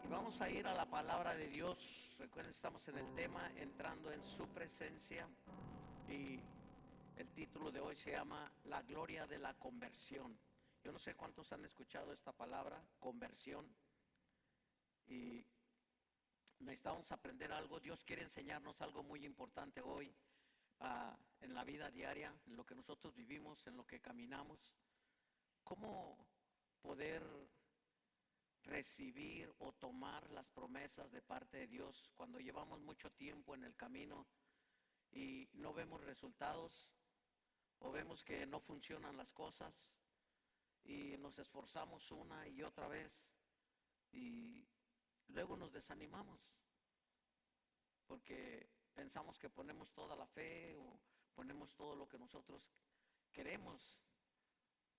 Vamos a ir a la palabra de Dios. Recuerden, estamos en el tema entrando en su presencia y el título de hoy se llama La gloria de la conversión. Yo no sé cuántos han escuchado esta palabra, conversión, y necesitamos aprender algo. Dios quiere enseñarnos algo muy importante hoy, en la vida diaria, en lo que nosotros vivimos, en lo que caminamos. Cómo poder recibir o tomar las promesas de parte de Dios cuando llevamos mucho tiempo en el camino y no vemos resultados, o vemos que no funcionan las cosas y nos esforzamos una y otra vez y luego nos desanimamos porque pensamos que ponemos toda la fe o ponemos todo lo que nosotros queremos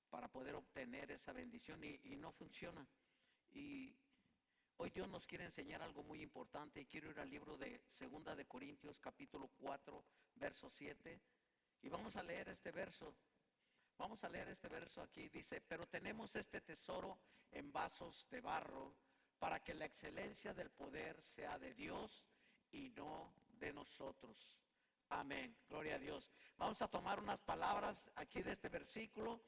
para poder obtener esa bendición y no funciona. Y hoy Dios nos quiere enseñar algo muy importante, y quiero ir al libro de Segunda de Corintios capítulo 4 verso 7, y vamos a leer este verso. Vamos a leer este verso aquí. Dice: pero tenemos este tesoro en vasos de barro, para que la excelencia del poder sea de Dios y no de nosotros. Amén, gloria a Dios. Vamos a tomar unas palabras aquí de este versículo.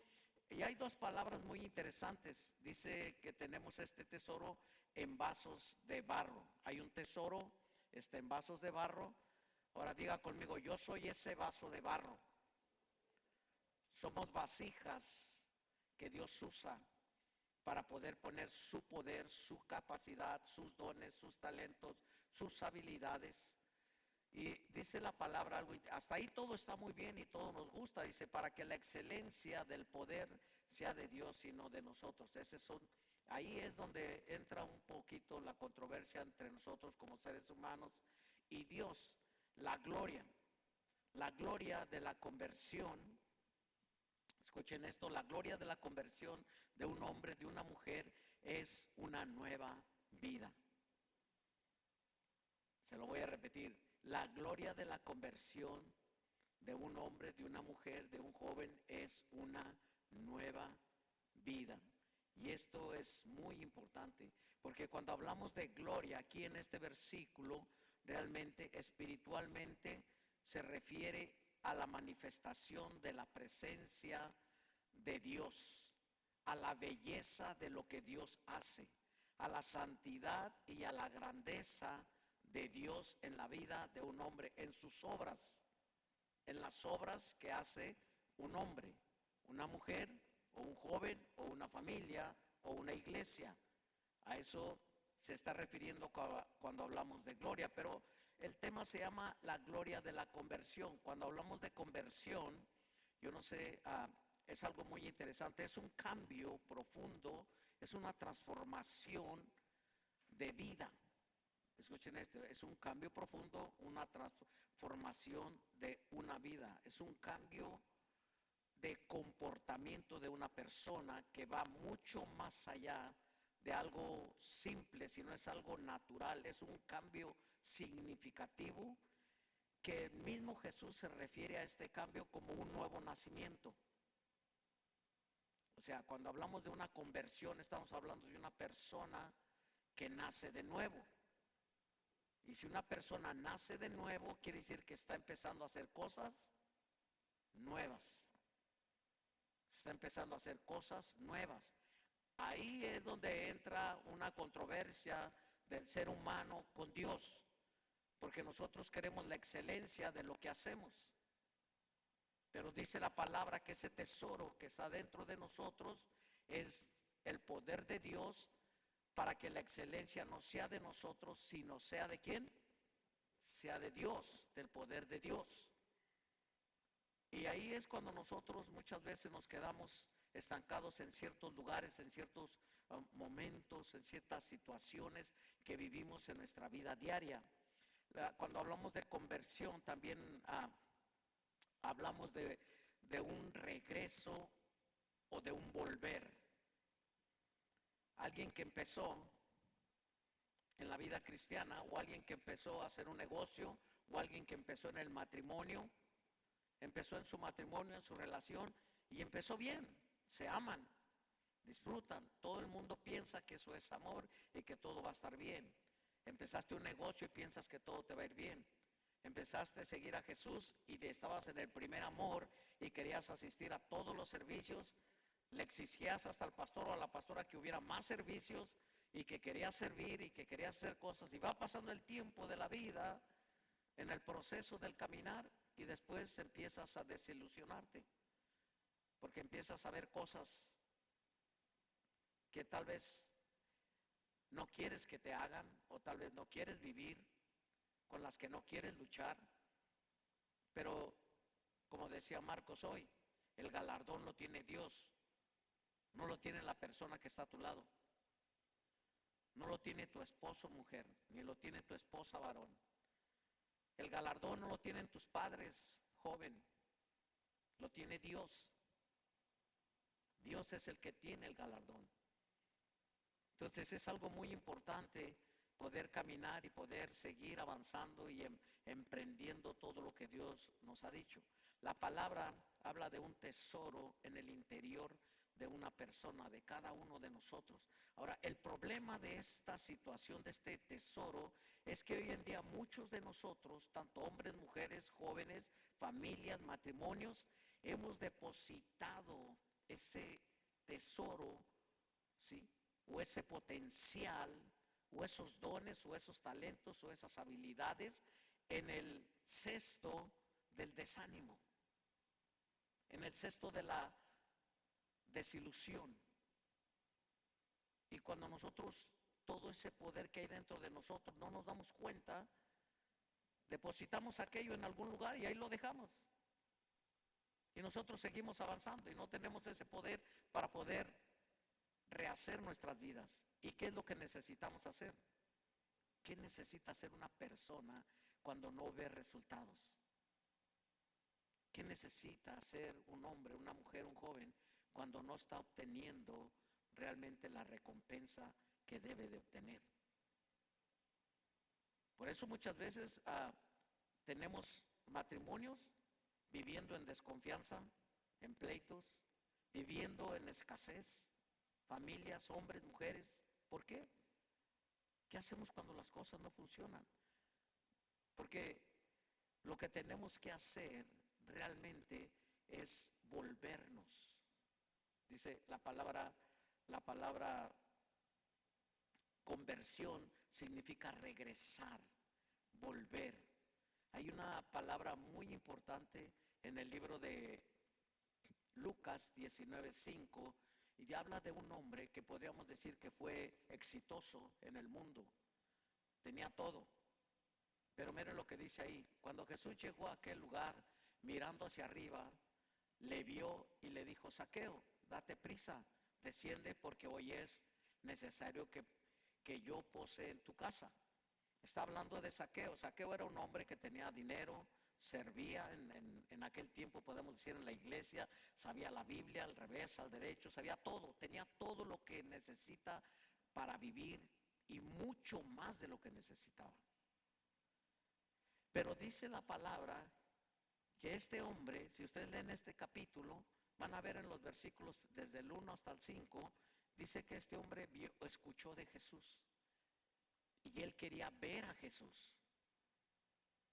Y hay dos palabras muy interesantes. Dice que tenemos este tesoro en vasos de barro. Hay un tesoro en vasos de barro. Ahora diga conmigo: yo soy ese vaso de barro. Somos vasijas que Dios usa para poder poner su poder, su capacidad, sus dones, sus talentos, sus habilidades. Y dice la palabra algo, hasta ahí todo está muy bien y todo nos gusta. Dice: para que la excelencia del poder sea de Dios y no de nosotros. Ahí es donde entra un poquito la controversia entre nosotros como seres humanos y Dios. La gloria de la conversión. Escuchen esto: la gloria de la conversión de un hombre, de una mujer, es una nueva vida. Se lo voy a repetir: la gloria de la conversión de un hombre, de una mujer, de un joven, es una nueva vida. Y esto es muy importante, porque cuando hablamos de gloria aquí en este versículo, realmente espiritualmente se refiere a la manifestación de la presencia de Dios, a la belleza de lo que Dios hace, a la santidad y a la grandeza de Dios en la vida de un hombre, en sus obras, en las obras que hace un hombre, una mujer, o un joven, o una familia, o una iglesia. A eso se está refiriendo cuando hablamos de gloria. Pero el tema se llama la gloria de la conversión. Cuando hablamos de conversión, yo no sé, es algo muy interesante. Es un cambio profundo, es una transformación de vida. Escuchen esto: es un cambio profundo, una transformación de una vida. Es un cambio de comportamiento de una persona que va mucho más allá de algo simple, sino es algo natural. Es un cambio significativo, que el mismo Jesús se refiere a este cambio como un nuevo nacimiento. O sea, cuando hablamos de una conversión, estamos hablando de una persona que nace de nuevo. Y si una persona nace de nuevo, quiere decir que está empezando a hacer cosas nuevas. Está empezando a hacer cosas nuevas. Ahí es donde entra una controversia del ser humano con Dios, porque nosotros queremos la excelencia de lo que hacemos. Pero dice la palabra que ese tesoro que está dentro de nosotros es el poder de Dios, para que la excelencia no sea de nosotros, sino sea de ¿quién? Sea de Dios, del poder de Dios. Y ahí es cuando nosotros muchas veces nos quedamos estancados en ciertos lugares, en ciertos momentos, en ciertas situaciones que vivimos en nuestra vida diaria. Cuando hablamos de conversión, también hablamos de un regreso o de un volver. Alguien que empezó en la vida cristiana, o alguien que empezó a hacer un negocio, o alguien que empezó en el matrimonio, empezó en su matrimonio, en su relación, y empezó bien. Se aman, disfrutan, todo el mundo piensa piensa que eso es amor y que todo va a estar bien. Empezaste un negocio y piensas que todo te va a ir bien. Empezaste a seguir a Jesús y estabas en el primer amor y querías asistir a todos los servicios. Le exigías hasta al pastor o a la pastora que hubiera más servicios y que querías servir y que querías hacer cosas. Y va pasando el tiempo de la vida en el proceso del caminar y después empiezas a desilusionarte porque empiezas a ver cosas que tal vez no quieres que te hagan o tal vez no quieres vivir, con las que no quieres luchar. Pero como decía Marcos hoy, el galardón lo tiene Dios, no lo tiene la persona que está a tu lado, no lo tiene tu esposo mujer, ni lo tiene tu esposa varón. El galardón no lo tienen tus padres joven, lo tiene Dios. Dios es el que tiene el galardón. Entonces es algo muy importante poder caminar y poder seguir avanzando y emprendiendo todo lo que Dios nos ha dicho. La palabra habla de un tesoro en el interior de una persona, de cada uno de nosotros. Ahora, el problema de esta situación, de este tesoro, es que hoy en día muchos de nosotros, tanto hombres, mujeres, jóvenes, familias, matrimonios, hemos depositado ese tesoro, ¿sí?, o ese potencial, o esos dones, o esos talentos, o esas habilidades en el cesto del desánimo, en el cesto de la desilusión. Y cuando nosotros, todo ese poder que hay dentro de nosotros, no nos damos cuenta, depositamos aquello en algún lugar y ahí lo dejamos. Y nosotros seguimos avanzando y no tenemos ese poder para poder rehacer nuestras vidas. ¿Y qué es lo que necesitamos hacer? ¿Qué necesita hacer una persona cuando no ve resultados? ¿Qué necesita hacer un hombre, una mujer, un joven cuando no está obteniendo realmente la recompensa que debe de obtener? Por eso muchas veces tenemos matrimonios viviendo en desconfianza, en pleitos, viviendo en escasez, familias, hombres, mujeres. ¿Por qué? ¿Qué hacemos cuando las cosas no funcionan? Porque lo que tenemos que hacer realmente es volvernos. Dice la palabra conversión significa regresar, volver. Hay una palabra muy importante en el libro de Lucas 19:5 y habla de un hombre que podríamos decir que fue exitoso en el mundo, tenía todo. Pero miren lo que dice ahí: cuando Jesús llegó a aquel lugar, mirando hacia arriba, le vio y le dijo: Zaqueo, date prisa, desciende, porque hoy es necesario que yo pose en tu casa. Está hablando de Zaqueo. Zaqueo era un hombre que tenía dinero, servía en aquel tiempo, podemos decir, en la iglesia, sabía la Biblia al revés, al derecho, sabía todo, tenía todo lo que necesita para vivir y mucho más de lo que necesitaba. Pero dice la palabra que este hombre, si ustedes leen este capítulo, van a ver en los versículos desde el 1 hasta el 5, dice que este hombre escuchó de Jesús y él quería ver a Jesús,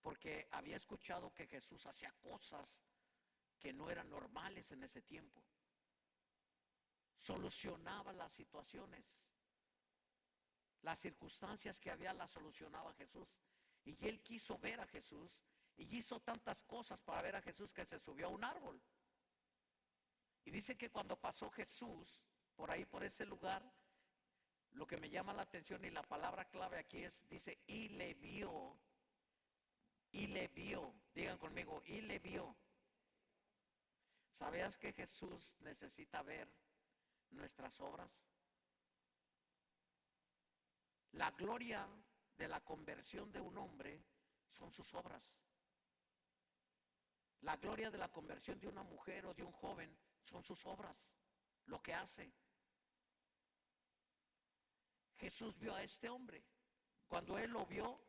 porque había escuchado que Jesús hacía cosas que no eran normales en ese tiempo. Solucionaba las situaciones, las circunstancias que había las solucionaba Jesús. Y él quiso ver a Jesús y hizo tantas cosas para ver a Jesús que se subió a un árbol. Y dice que cuando pasó Jesús por ahí, por ese lugar, lo que me llama la atención y la palabra clave aquí es, dice, y le vio. Y le vio. Digan conmigo, y le vio. ¿Sabías que Jesús necesita ver nuestras obras? La gloria de la conversión de un hombre son sus obras. La gloria de la conversión de una mujer o de un joven son sus obras, lo que hace. Jesús vio a este hombre. Cuando él lo vio,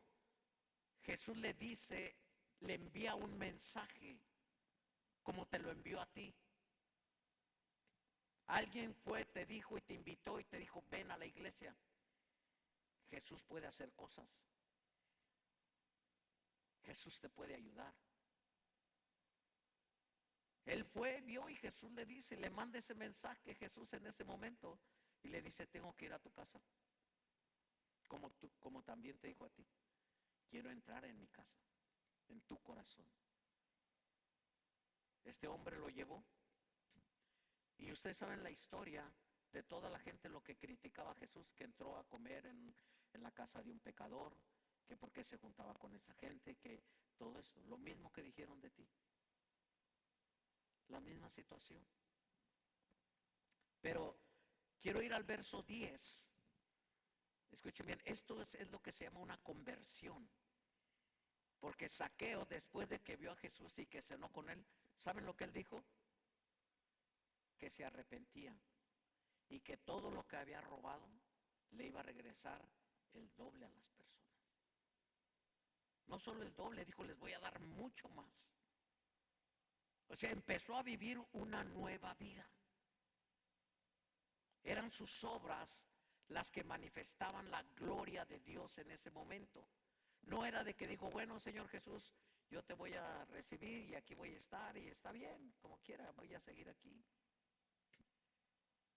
Jesús le dice, le envía un mensaje como te lo envió a ti. Alguien fue, te dijo y te invitó y te dijo: ven a la iglesia. puede hacer cosas. Jesús te puede ayudar. Él fue, vio y Jesús le dice, le manda ese mensaje Jesús en ese momento y le dice, tengo que ir a tu casa. Como también te dijo a ti, quiero entrar en mi casa, en tu corazón. Este hombre lo llevó. Y ustedes saben la historia de toda la gente lo que criticaba a Jesús, que entró a comer en la casa de un pecador, que por qué se juntaba con esa gente, que todo esto, lo mismo que dijeron de ti. La misma situación. Pero quiero ir al verso 10. Escuchen bien, esto es lo que se llama una conversión. Porque Zaqueo, después de que vio a Jesús y que cenó con él, ¿saben lo que él dijo? Que se arrepentía y que todo lo que había robado le iba a regresar el doble a las personas. No solo el doble, dijo, les voy a dar mucho más. O sea, empezó a vivir una nueva vida. Eran sus obras las que manifestaban la gloria de Dios en ese momento. No era de que dijo, bueno, Señor Jesús, yo te voy a recibir y aquí voy a estar y está bien, como quiera, voy a seguir aquí.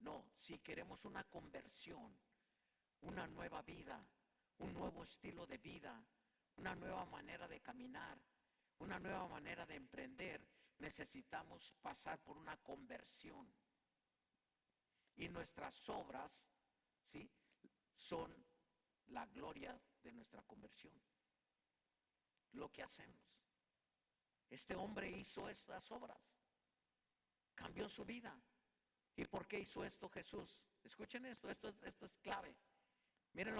No, si queremos una conversión, una nueva vida, un nuevo estilo de vida, una nueva manera de caminar, una nueva manera de emprender, necesitamos pasar por una conversión. Y nuestras obras, ¿sí?, son la gloria de nuestra conversión. Lo que hacemos. Este hombre hizo estas obras. Cambió su vida. ¿Y por qué hizo esto Jesús? Escuchen esto es clave. Miren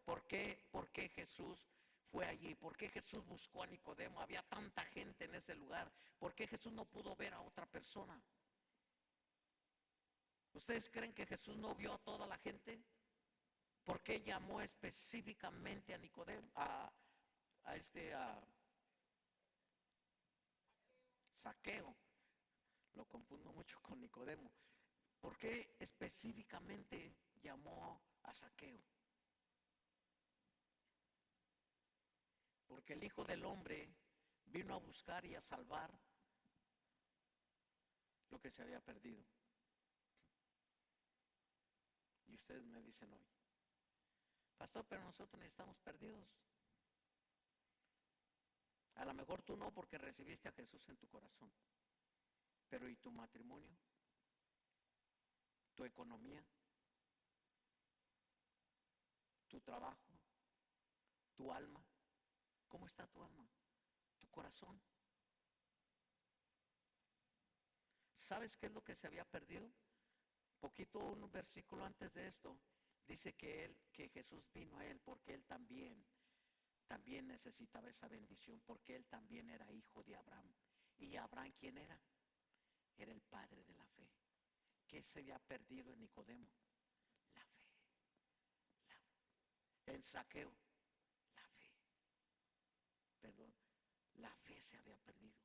por qué Jesús fue allí, por qué Jesús buscó a Nicodemo. Había tanta gente en ese lugar. ¿Por qué Jesús no pudo ver a otra persona? ¿Ustedes creen que Jesús no vio a toda la gente? ¿Por qué llamó específicamente a Nicodemo, a Zaqueo? Lo confundo mucho con Nicodemo. ¿Por qué específicamente llamó a Zaqueo? Porque el Hijo del Hombre vino a buscar y a salvar lo que se había perdido. Y ustedes me dicen hoy, pastor, pero nosotros necesitamos perdidos. A lo mejor tú no, porque recibiste a Jesús en tu corazón. Pero ¿y tu matrimonio? ¿Tu economía? ¿Tu trabajo? ¿Tu alma? ¿Cómo está tu alma? ¿Tu corazón? ¿Sabes qué es lo que se había perdido? Un versículo antes de esto, dice que Jesús vino a él porque él también necesitaba esa bendición, porque él también era hijo de Abraham. ¿Y Abraham quién era? Era el padre de la fe. ¿Qué se había perdido en Nicodemo? La fe. En Zaqueo, la fe. Perdón, la fe se había perdido.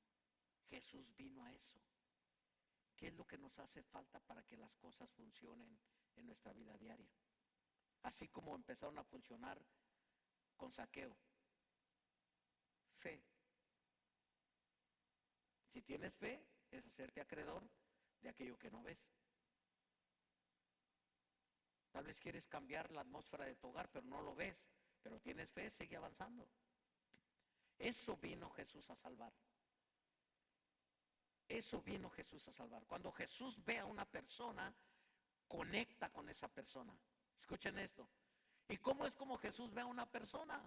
Jesús vino a eso. ¿Qué es lo que nos hace falta para que las cosas funcionen en nuestra vida diaria? Así como empezaron a funcionar con Zaqueo. Fe. Si tienes fe, es hacerte acreedor de aquello que no ves. Tal vez quieres cambiar la atmósfera de tu hogar, pero no lo ves. Pero tienes fe, sigue avanzando. Eso vino Jesús a salvar. Eso vino Jesús a salvar. Cuando Jesús ve a una persona, conecta con esa persona. Escuchen esto. ¿Y cómo es como Jesús ve a una persona?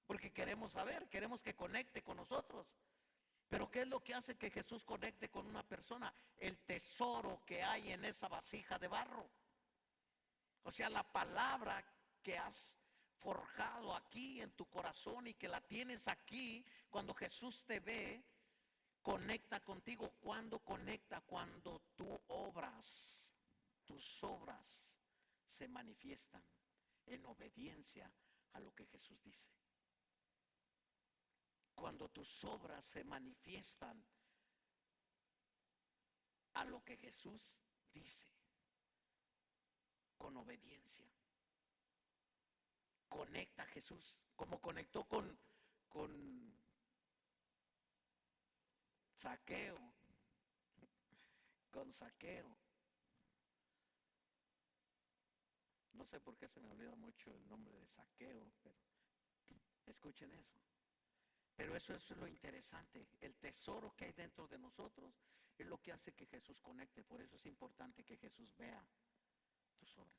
Porque queremos saber, queremos que conecte con nosotros. Pero ¿qué es lo que hace que Jesús conecte con una persona? El tesoro que hay en esa vasija de barro. O sea, la palabra que has forjado aquí en tu corazón y que la tienes aquí, cuando Jesús te ve, conecta contigo. ¿Cuándo conecta? Cuando tú obras, tus obras se manifiestan en obediencia a lo que Jesús dice. Cuando tus obras se manifiestan a lo que Jesús dice, con obediencia. conecta a Jesús, como conectó con Saqueo, con Saqueo. No sé por qué se me olvida mucho el nombre de Saqueo, pero escuchen eso. Pero eso es lo interesante. El tesoro que hay dentro de nosotros es lo que hace que Jesús conecte. Por eso es importante que Jesús vea tus obras.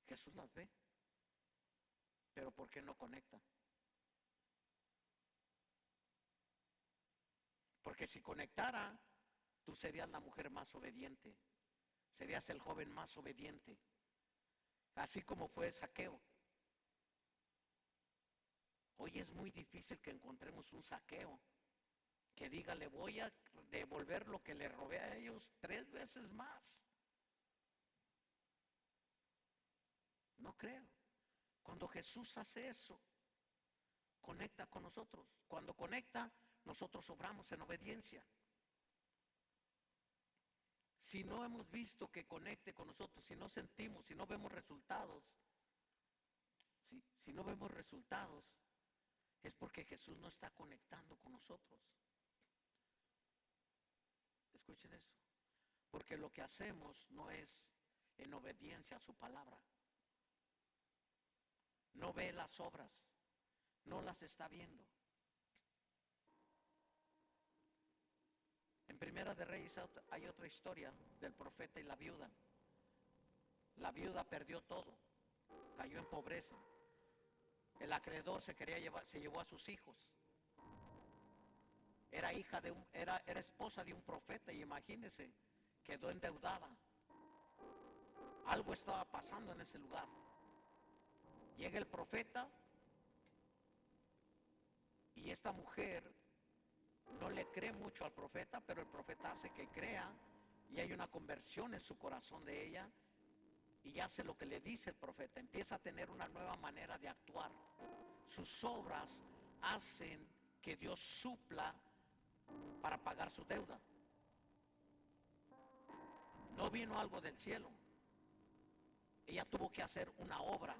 Jesús las ve, pero ¿por qué no conecta? Porque si conectara, tú serías la mujer más obediente, serías el joven más obediente, así como fue Saqueo. Hoy es muy difícil que encontremos un Saqueo que diga, le voy a devolver lo que le robé a ellos 3 veces más. No creo. Cuando Jesús hace eso, conecta con nosotros. Cuando conecta, nosotros obramos en obediencia. Si no hemos visto que conecte con nosotros, si no sentimos, si no vemos resultados, si no vemos resultados, es porque Jesús no está conectando con nosotros. Escuchen eso. Porque lo que hacemos no es en obediencia a su palabra. No ve las obras, no las está viendo. En Primera de Reyes hay otra historia del profeta y la viuda. La viuda perdió todo, cayó en pobreza. El acreedor se llevó a sus hijos. Era esposa de un profeta y imagínense, quedó endeudada. Algo estaba pasando en ese lugar. Llega el profeta y esta mujer no le cree mucho al profeta, pero el profeta hace que crea y hay una conversión en su corazón de ella y hace lo que le dice el profeta. Empieza a tener una nueva manera de actuar. Sus obras hacen que Dios supla para pagar su deuda. No vino algo del cielo. Ella tuvo que hacer una obra,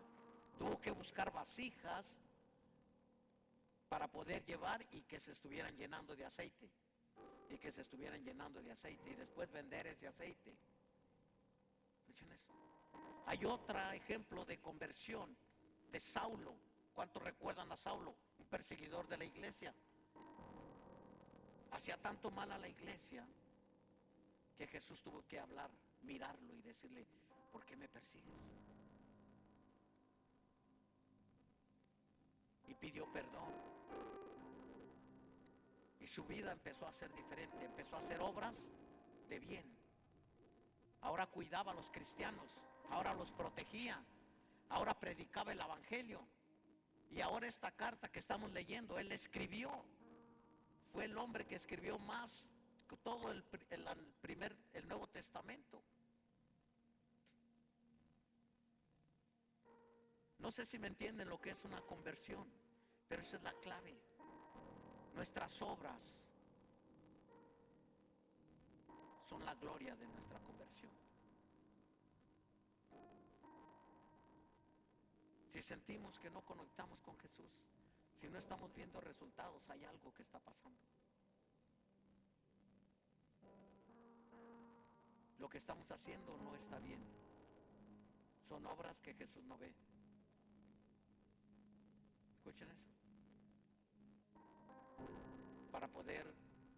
tuvo que buscar vasijas para poder llevar y que se estuvieran llenando de aceite. Y que se estuvieran llenando de aceite y después vender ese aceite. Escuchen eso. Hay otro ejemplo de conversión de Saulo. ¿Cuántos recuerdan a Saulo? Un perseguidor de la iglesia. Hacía tanto mal a la iglesia que Jesús tuvo que hablar, mirarlo y decirle, ¿por qué me persigues? Y pidió perdón. Y su vida empezó a ser diferente, empezó a hacer obras de bien. Ahora cuidaba a los cristianos, ahora los protegía, ahora predicaba el evangelio. Y ahora esta carta que estamos leyendo, él escribió. Fue el hombre que escribió más que todo el Nuevo Testamento. No sé si me entienden lo que es una conversión, pero esa es la clave. Nuestras obras son la gloria de nuestra conversión. Si sentimos que no conectamos con Jesús, si no estamos viendo resultados, hay algo que está pasando. Lo que estamos haciendo no está bien. Son obras que Jesús no ve. Escuchen eso. Para poder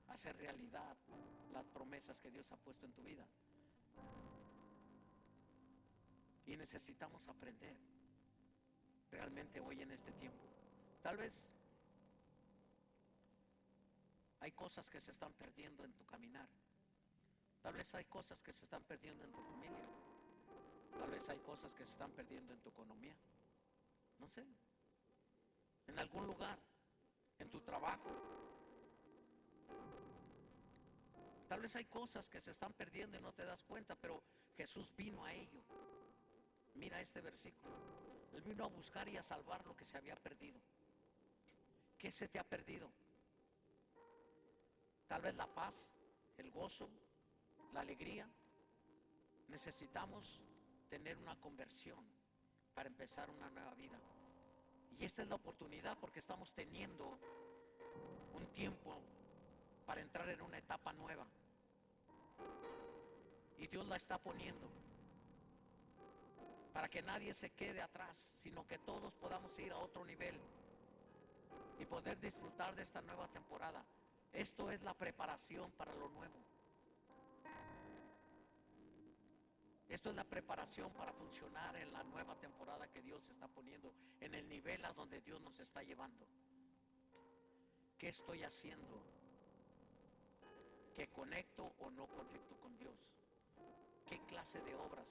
hacer realidad las promesas que Dios ha puesto en tu vida. Y necesitamos aprender realmente hoy en este tiempo. Tal vez hay cosas que se están perdiendo en tu caminar. Tal vez hay cosas que se están perdiendo en tu familia. Tal vez hay cosas que se están perdiendo en tu economía. No sé. En algún lugar, en tu trabajo. Tal vez hay cosas que se están perdiendo y no te das cuenta, pero Jesús vino a ello. Mira este versículo. Él vino a buscar y a salvar lo que se había perdido. ¿Qué se te ha perdido? Tal vez la paz, el gozo, la alegría. Necesitamos tener una conversión para empezar una nueva vida. Y esta es la oportunidad, porque estamos teniendo un tiempo para entrar en una etapa nueva. Y Dios la está poniendo para que nadie se quede atrás, sino que todos podamos ir a otro nivel y poder disfrutar de esta nueva temporada. Esto es la preparación para lo nuevo. Esto es la preparación para funcionar en la nueva temporada que Dios está poniendo, en el nivel a donde Dios nos está llevando. ¿Qué estoy haciendo? ¿Que conecto o no conecto con Dios? ¿Qué clase de obras?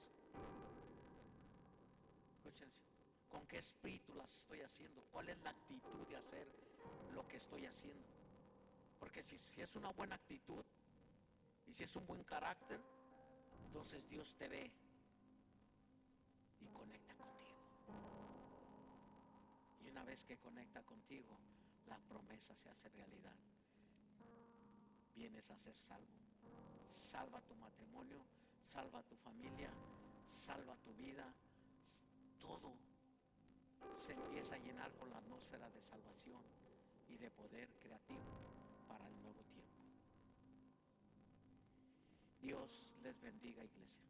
Escúchense. ¿Con qué espíritu las estoy haciendo? ¿Cuál es la actitud de hacer lo que estoy haciendo? Porque si es una buena actitud y si es un buen carácter, entonces Dios te ve y conecta contigo. Y una vez que conecta contigo, la promesa se hace realidad. Vienes a ser salvo. Salva tu matrimonio, salva tu familia, salva tu vida. Todo se empieza a llenar con la atmósfera de salvación y de poder creativo para el nuevo tiempo. Dios les bendiga, iglesia.